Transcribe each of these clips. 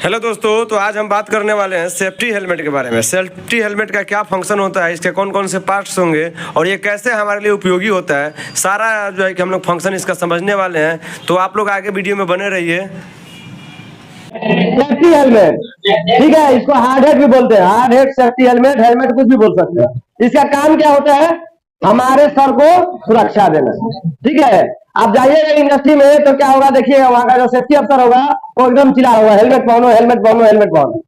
Hello दोस्तों, तो आज हम बात करने वाले हैं सेफ्टी हेलमेट के बारे में। सेफ्टी हेलमेट का क्या फंक्शन होता है, इसके कौन कौन से पार्ट्स होंगे और ये कैसे हमारे लिए उपयोगी होता है, सारा जो है कि हम लोग फंक्शन इसका समझने वाले हैं। तो आप लोग आगे वीडियो में बने रहिए। सेफ्टी हेलमेट, ठीक है, इसको हार्ड हेड भी बोलते हैं। Hard head safety helmet, helmet कुछ भी बोल सकते हैं। इसका काम क्या होता है? हमारे सर को सुरक्षा देना, ठीक है। आप जाइएगा इंडस्ट्री में तो क्या होगा, देखिएगा वहां का जो सेफ्टी अफसर होगा वो एकदम चिल्ला होगा, हेलमेट पहनो, हेलमेट पहनो, हेलमेट पहनो,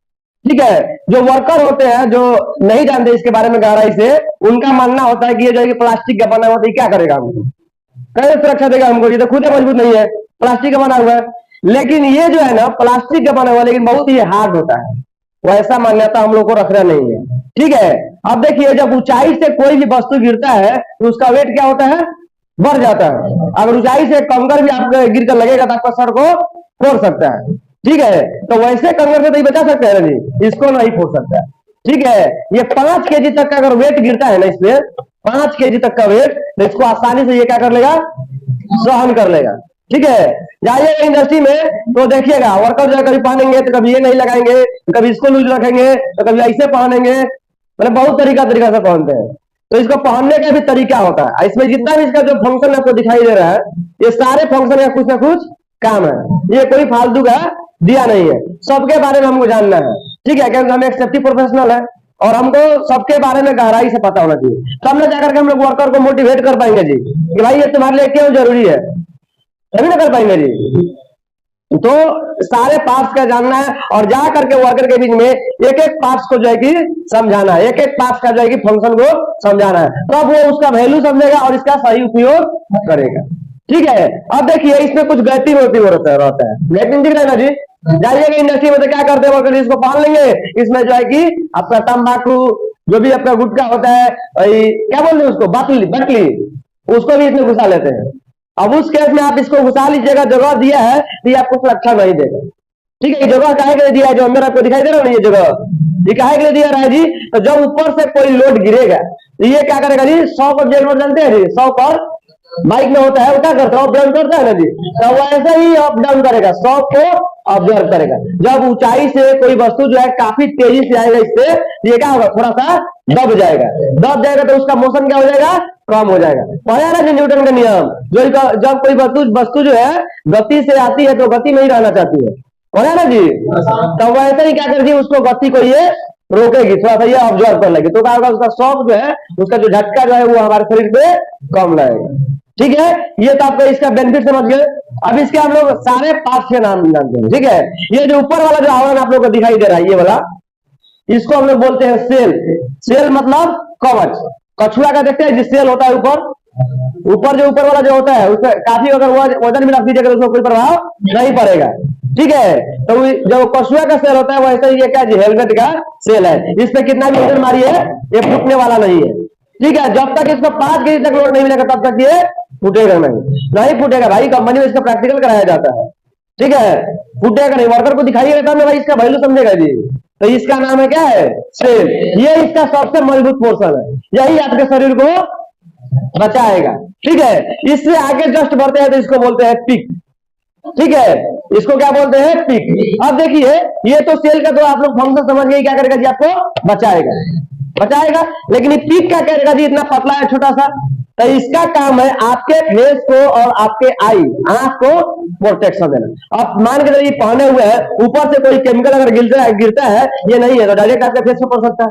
ठीक है। जो वर्कर होते हैं, जो नहीं जानते इसके बारे में गहराई से, उनका मानना होता है कि ये जो है कि प्लास्टिक का बना हुआ है, क्या करेगा हमको, कैसे सुरक्षा देगा हमको, ये तो खुद मजबूत नहीं है, प्लास्टिक का बना हुआ है। लेकिन ये जो है ना, प्लास्टिक का बना हुआ लेकिन बहुत ही हार्ड होता है, वैसा मान्यता हम लोग को रखना नहीं है, ठीक है। अब देखिए, जब ऊंचाई से कोई भी वस्तु गिरता है तो उसका वेट क्या होता है? बढ़ जाता है। अगर ऊंचाई से कंकर भी आपको गिर कर लगेगा तो आपका सर को फोड़ सकता है, ठीक है। तो वैसे कंकर से नहीं बचा सकते हैं जी, इसको नहीं फोड़ सकता है, ठीक है। ये 5 केजी तक का अगर वेट गिरता है ना, इसमें 5 केजी तक का वेट, तो इसको आसानी से ये क्या कर लेगा? सहन कर लेगा, ठीक है। जाइएगा इंडस्ट्री में तो देखिएगा, वर्कर जो कभी पहनेंगे तो कभी ये नहीं लगाएंगे, कभी इसको लूज रखेंगे तो कभी ऐसे पहनेंगे, मतलब बहुत तरीका से पहनते हैं। तो इसको पहनने का भी तरीका होता है। इसमें जितना भी इसका जो फंक्शन आपको दिखाई दे रहा है, ये सारे फंक्शन का कुछ ना कुछ काम है, ये कोई फालतू का दिया नहीं है, सबके बारे में हमको जानना है, ठीक है। क्योंकि हम एक सेफ्टी प्रोफेशनल है और हमको सबके बारे में गहराई से पता होना चाहिए, तब ना जाकर के हम लोग वर्कर को मोटिवेट कर पाएंगे जी कि भाई ये तुम्हारे लिए क्यों जरूरी है, तभी ना कर पाएंगे जी। तो सारे पार्ट्स का जानना है और जा करके वर्कर के बीच में एक एक पार्ट्स को जो है कि समझाना है, एक एक पार्ट्स का जो है कि फंक्शन को समझाना है, तब वो उसका वैल्यू समझेगा और इसका सही उपयोग करेगा, ठीक है। अब देखिए, इसमें कुछ गैटिंग होती रहता है, गैटिंग दिख रहा है ना जी। जाइएगा इंडस्ट्री में तो क्या करते हैं, वर्कर इसको पहन लेंगे, इसमें जो है कि आपका तंबाकू, जो भी आपका गुटखा होता है, क्या बोलते हैं उसको, बटली, उसको भी इसमें घुसा लेते हैं। अब उस केस में आप इसको घुसा लीजिएगा, जगह दिया है तो ये आपको सुरक्षा नहीं देगा, ठीक है। ये जगह काहे के लिए दिया है, जो अंदर आपको दिखाई दे रहा है ना, ये जगह ये काहे के लिए दिया रहा है जी? तो जब ऊपर से कोई लोड गिरेगा तो ये क्या करेगा जी? 100 पर जेल में जानते हैं जी, 100 पर बाइक में होता है, वो क्या करता है? अप डाउन करता है ना जी। तो वैसे ही अप डाउन करेगा, 100 को ऑब्जर्व करेगा। जब ऊंचाई से कोई वस्तु जो है काफी तेजी से आएगा, इससे ये क्या होगा? थोड़ा सा दब जाएगा तो उसका मोशन क्या हो जाएगा? कम हो जाएगा। पढ़ा ना न्यूटन का नियम, जो जब कोई वस्तु जो है गति से आती है तो गति में ही रहना चाहती है, पढ़ा ना जी। तो वैसे ही क्या करेगी, उसको गति को ये रोकेगी, थोड़ा सा ये ऑब्जर्व कर लेगी, तो क्या होगा? उसका शॉक जो है, उसका जो झटका जो है वो हमारे शरीर पे कम लगेगा, ठीक है। ये तो आपको इसका बेनिफिट समझ गए। अब इसके हम लोग सारे पार्ट्स के नाम जानते हैं, ठीक है। ये जो ऊपर वाला जो आवरण आप लोग को दिखाई दे रहा है, ये वाला, इसको हम लोग बोलते हैं सेल। सेल मतलब कवच। कछुआ का देखते हैं जिस सेल होता है ऊपर जो ऊपर वाला जो होता है, उसमें काफी अगर वजन भी रख दीजिएगा तो उसमें कोई प्रभाव नहीं पड़ेगा, ठीक है। तो जो कछुआ का सेल होता है वैसे ही ये क्या जी? हेलमेट का सेल है। इस पे कितना भी वजन मारिए ये फूटने वाला नहीं है, ठीक है। जब तक इसको 5 केजी तक लोड नहीं मिलेगा तब तक ये फूटेगा नहीं फूटेगा भाई। कंपनी में इसका प्रैक्टिकल कराया जाता है, ठीक है। फूटेगा नहीं, वर्कर को दिखाइएगा तब ना भाई इसका वैल्यू समझेगा जी। तो इसका नाम है क्या है? सेल। ये इसका सबसे मजबूत पोर्शन है, यही आपके शरीर को बचाएगा, ठीक है। इससे आगे जस्ट बढ़ते हैं तो इसको बोलते हैं पिक, ठीक है। इसको क्या बोलते हैं? पिक। अब देखिए, ये तो सेल का तो आप लोग फंक्शन समझ गए, क्या करेगा जी? आपको बचाएगा। लेकिन ये पिक क्या करेगा जी? इतना पतला है, छोटा सा, तो इसका काम है आपके फेस को और आपके आंख को प्रोटेक्शन देना। आप मान के चलिए पहने हुए हैं, ऊपर से कोई केमिकल अगर गिरता है ये नहीं है तो डायरेक्ट आपके फेस पे पड़ सकता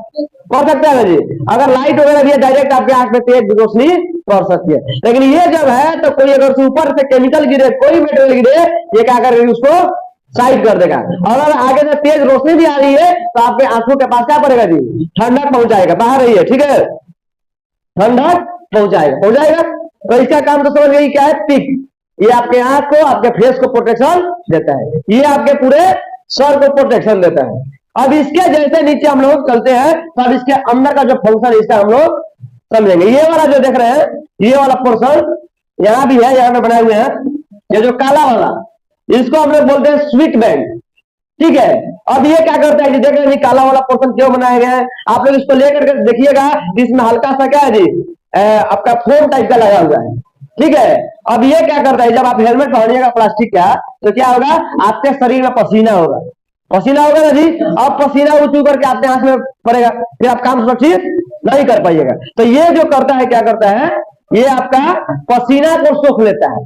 है ना जी। अगर लाइट वगैरह भी है, डायरेक्ट आपके आंख में तेज रोशनी पड़ सकती है। लेकिन ये जब है तो कोई अगर ऊपर से केमिकल गिरे, कोई मेटेरियल गिरे, ये क्या करेगा? उसको साइड कर देगा। और अगर आगे से तेज रोशनी भी आ रही है तो आपके आंखों के पास क्या पड़ेगा जी? ठंडक पहुंचाएगा, बाहर रही है, ठीक है, ठंडक पहुंचाएगा। तो इसका काम तो समझ गई क्या है? पिक। ये आपके आंख को, आपके फेस को प्रोटेक्शन देता है, ये आपके पूरे सर को प्रोटेक्शन देता है। अब इसके जैसे नीचे हम लोग चलते हैं तो अब इसके अंदर का जो फंक्शन है इसका हम लोग समझेंगे। ये वाला जो देख रहे हैं, ये वाला पोर्शन यहां भी है, यहां पे बनाए हुए हैं, ये जो काला वाला, इसको हम लोग बोलते हैं स्वीट बैंड, ठीक है। अब ये क्या करता है जी? देख रहे हैं काला वाला पोर्शन क्यों बनाया गया है? आप लोग इसको लेकर के देखिएगा, इसमें हल्का सा क्या है जी? आपका फोम टाइप का लगा हुआ है, ठीक है। अब ये क्या करता है? जब आप हेलमेट पहनिएगा प्लास्टिक का, तो क्या होगा? आपके शरीर में पसीना होगा, पसीना होगा ना जी, अब पसीना ऊंचू करके आपके आंख में पड़ेगा, फिर आप काम सुरक्षित नहीं कर पाइएगा। तो ये जो करता है क्या करता है, ये आपका पसीना को सोख लेता है।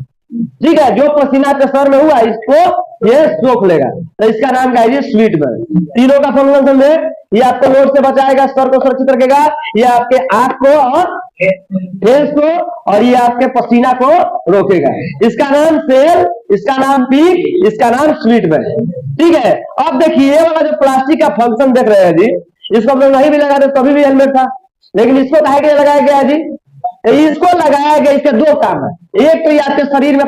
ठीक है, जो पसीना आपके सर में हुआ इसको ये सोख लेगा, तो इसका नाम क्या है, स्वीट बर्न। तीनों का फंक्शन समझे, ये आपको लोड से बचाएगा, सर को सुरक्षित रखेगा, ये आपके आंख को और फेस को, और ये आपके पसीना को रोकेगा। इसका नाम सेल, इसका नाम पीक, इसका नाम स्वीट बर्न। ठीक है, अब देखिए ये वाला जो प्लास्टिक का फंक्शन देख रहे हैं जी, इसको हम लोग नहीं भी लगाते तभी भी हेलमेट था, लेकिन इसको काहे के लिए लगाया गया है जी, इसको लगाया गया, इसके दो काम है। एक तो ये आपके शरीर में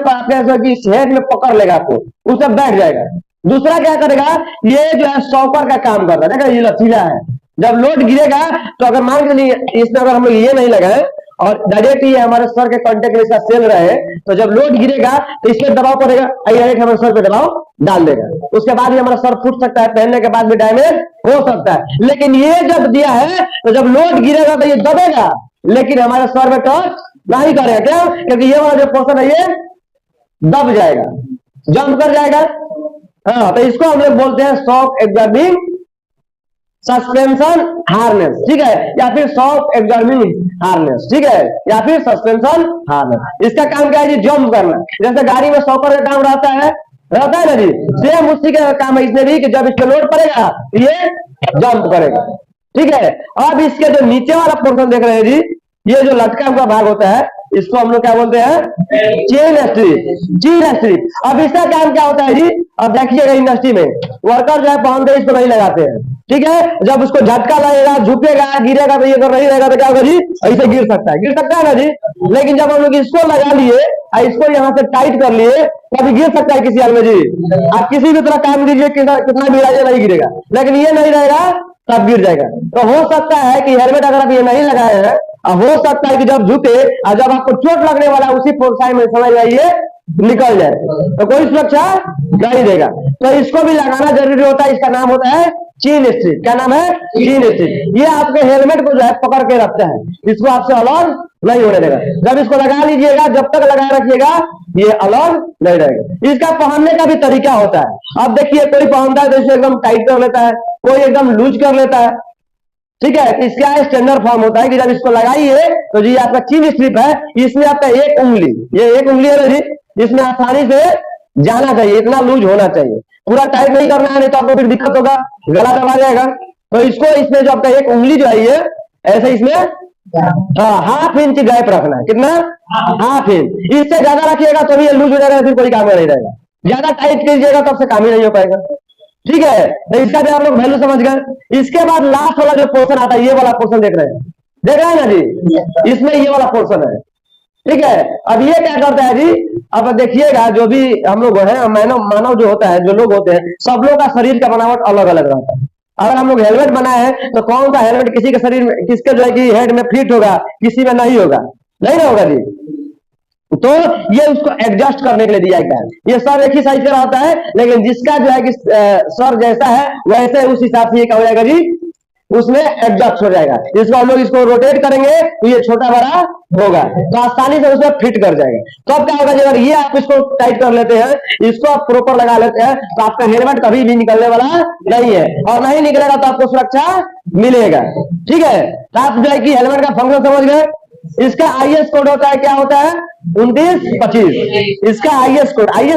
हेड में पकड़ लेगा आपको, उससे बैठ जाएगा। दूसरा क्या करेगा, ये जो है शॉकर का काम करता है, देखा ये लचीला है, जब लोड गिरेगा तो अगर मान के लिए इसमें अगर हम लोग ये नहीं लगाए और डायरेक्ट ये हमारे सर के कांटेक्ट में इसका सेल रहे, तो जब लोड गिरेगा तो इसमें दबाव पड़ेगा, डायरेक्ट हमारे सर पे दबाव डाल देगा, उसके बाद ही हमारा सर फूट सकता है, पहनने के बाद भी डैमेज हो सकता है। लेकिन ये जब दिया है तो जब लोड गिरेगा तो ये दबेगा, लेकिन हमारे सर में टच नहीं करेगा। क्या, क्योंकि ये वाला जो पोर्शन है ये दब जाएगा, जंप कर जाएगा। हाँ, तो इसको हम लोग बोलते हैं शॉक एब्जॉर्बिंग सस्पेंशन हार्नेस। ठीक है, या फिर शॉक एब्जॉर्बिंग हार्नेस। ठीक है, या फिर सस्पेंशन हार्नेस। इसका काम क्या है जी, जंप करना। जैसे गाड़ी में शॉकर का काम रहता है ना जी, सेम उसी का काम है इसमें भी, कि जब इसको लोड पड़ेगा ये जंप करेगा। ठीक है, अब इसके जो नीचे वाला पोर्शन देख रहे हैं जी, ये जो लटका हुआ भाग होता है इसको हम लोग क्या बोलते हैं, चेन स्ट्रिप। Chain strip. अब इसका काम क्या होता है जी, अब देखिएगा इंडस्ट्री में वर्कर जो है पहनते इसको नहीं लगाते हैं। ठीक है, जब उसको झटका लगेगा, झुकेगा, गिरेगा तो ये अगर नहीं रहेगा तो क्या होगा जी, ऐसे गिर सकता है ना जी। लेकिन जब हम लोग इसको लगा लिए और इसको यहाँ से टाइट कर लिए, कभी गिर सकता है किसी हाल में जी। आप किसी भी तरह काम कीजिए, कितना भी गिराइए नहीं गिरेगा, लेकिन ये नहीं रहेगा तब गिर जाएगा। तो हो सकता है कि हेलमेट अगर आप ये नहीं लगाए हैं, हो सकता है कि जब झुके और जब आपको चोट लगने वाला है उसी फोर्साई में समझ जाइए निकल जाए, तो कोई सुरक्षा नहीं देगा। तो इसको भी लगाना जरूरी होता है। इसका नाम होता है चेन स्ट्रिप। क्या नाम है, चेन स्ट्रिप। ये आपके हेलमेट को जो है पकड़ के रखता है, इसको आपसे अलग नहीं होने देगा। जब इसको लगा लीजिएगा, जब तक लगाए रखिएगा ये अलग नहीं रहेगा। इसका पहनने का भी तरीका होता है। अब देखिए, कोई पहनता है तो इसे एकदम टाइट कर लेता है, कोई एकदम लूज कर लेता है। ठीक है, इसका स्टैंडर्ड फॉर्म होता है कि जब इसको लगाइए तो जी आपका चेन स्ट्रिप है, इसमें आपका एक उंगली, ये एक उंगली है ना जी, इसमें आसानी से जाना चाहिए, इतना लूज होना चाहिए। पूरा टाइट नहीं करना है, नहीं तो आपको फिर दिक्कत होगा, गला दबा जाएगा। तो इसको इसमें जो आपका एक उंगली जो है ये ऐसे इसमें हाफ इंच गैप रखना है। कितना, हाफ इंच। इससे ज्यादा रखिएगा तो भी ये लूज हो जाएगा, फिर कोई काम नहीं रहेगा। ज्यादा टाइट कीजिएगा तब से काम ही नहीं हो पाएगा। ठीक है, तो इसका भी आप लोग वैल्यू समझ गए। इसके बाद लास्ट वाला जो पोर्शन आता है, ये वाला पोर्शन देख रहे हैं ना जी, इसमें ये वाला पोर्शन है। ठीक है, अब ये क्या करता है जी, अब देखिएगा जो भी हम लोग हैं, मानव जो होता है, जो लोग होते हैं, सब लोग का शरीर का बनावट अलग अलग रहता है। अगर हम लोग हेलमेट बनाए हैं तो कौन सा हेलमेट किसी के शरीर में, किसके जो है कि हेड में फिट होगा, किसी में नहीं होगा, नहीं ना होगा जी। तो ये उसको एडजस्ट करने के लिए दिया गया है। ये सर एक ही साइज का रहता है, लेकिन जिसका जो है कि सर जैसा है वैसे उस हिसाब से ये क्या हो जाएगा जी, उसमें एडजस्ट हो जाएगा। इसको हम लोग इसको रोटेट करेंगे तो ये छोटा बड़ा होगा, तो आसानी से उसमें फिट कर जाएगा। तो अब क्या होगा, अगर ये आप इसको टाइट कर लेते हैं, इसको आप प्रॉपर लगा लेते हैं, तो आपका हेलमेट कभी भी निकलने वाला नहीं है, और नहीं निकलेगा तो आपको सुरक्षा मिलेगा। ठीक है, तो आप जो है कि हेलमेट का फंक्शन समझ गए। इसका आईएस कोड होता है, क्या होता है, 2925। इसका आईएस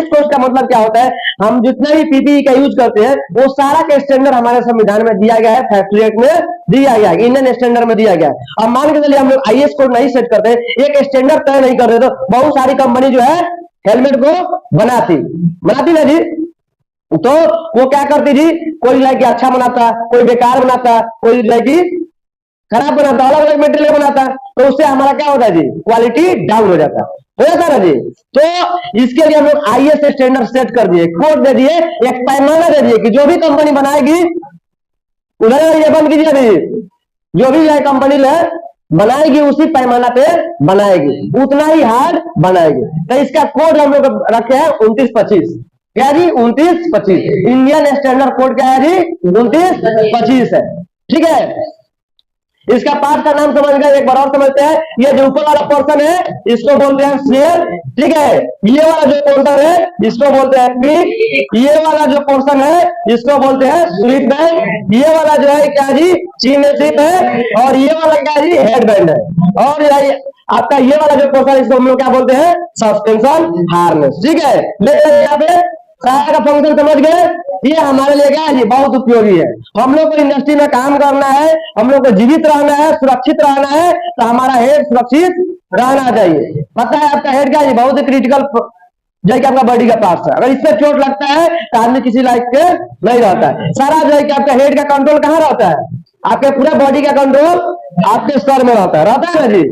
कोड का मतलब क्या होता है, हम जितने भी पीपीई का यूज करते हैं वो सारा का स्टैंडर्ड हमारे संविधान में दिया गया है, फैक्ट्री एक्ट में दिया गया है, इंडियन स्टैंडर्ड में दिया गया है। अब मान के चलिए हम लोग आईएस कोड नहीं सेट करते, एक स्टैंडर्ड तय नहीं करते, तो बहुत सारी कंपनी जो है हेलमेट को बनाती ना जी। तो वो क्या करती जी, कोई लाइक अच्छा बनाता, कोई बेकार बनाता, कोई लाइक खराब बनाता, अलग अलग मटेरियल बनाता, तो उससे हमारा क्या होता है जी, क्वालिटी डाउन हो जाता है ना जी। तो इसके लिए हम लोग आईएस स्टैंडर्ड सेट कर दिए, कोड दे दिए, एक पैमाना दे दिए कि जो भी कंपनी बनाएगी, उधर ये बंद कीजिए अभी, जो भी कंपनी बनाएगी उसी पैमाना पे बनाएगी, उतना ही हार्ड बनाएगी। तो इसका कोड हम लोग रखे हैं 2925। क्या जी, 2925। इंडियन स्टैंडर्ड कोड क्या है जी, 2925 है। ठीक है, इसका पार्ट का नाम समझ गए, एक बार और समझते हैं। ये जो ऊपर वाला पोर्शन है इसको बोलते हैं शेल, ठीक है। ये वाला जो पोर्शन है इसको बोलते हैं पिक, ये वाला जो पोर्शन है इसको बोलते हैं स्लिप बैंड, ये वाला जो है क्या जी चीन स्लिप है, और ये वाला क्या जी हेड बैंड है, और आपका ये वाला जो पोर्शन इसको हम लोग क्या बोलते हैं सस्पेंशन हार्नेस, ठीक है। लेकिन यहाँ पे सारा का फंक्शन समझ गए। ये हमारे लिए क्या है, ये बहुत उपयोगी है। हम लोग को इंडस्ट्री में काम करना है, हम लोग को जीवित रहना है, सुरक्षित रहना है, तो हमारा हेड सुरक्षित रहना चाहिए। पता है आपका हेड क्या है, बहुत ही क्रिटिकल जो कि आपका बॉडी का पार्ट है। अगर इसमें चोट लगता है तो आदमी किसी लायक के नहीं रहता है। सारा जो है कि आपका हेड का कंट्रोल कहाँ रहता है, आपके पूरा बॉडी का कंट्रोल आपके सर में रहता है ना जी।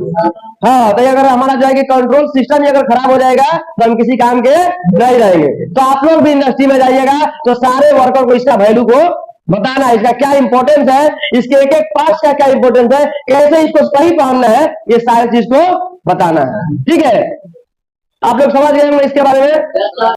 हाँ, तो अगर हमारा जो है कि कंट्रोल सिस्टम ही अगर खराब हो जाएगा तो हम किसी काम के नहीं रहेंगे। तो आप लोग भी इंडस्ट्री में जाइएगा तो सारे वर्कर को इसका वैल्यू को बताना है, इसका क्या इंपॉर्टेंस है, इसके एक एक पार्ट का क्या इंपॉर्टेंस है, कैसे इसको सही पहनना है, ये सारी चीज को बताना है, ठीक है। आप लोग समझ गए इसके बारे में।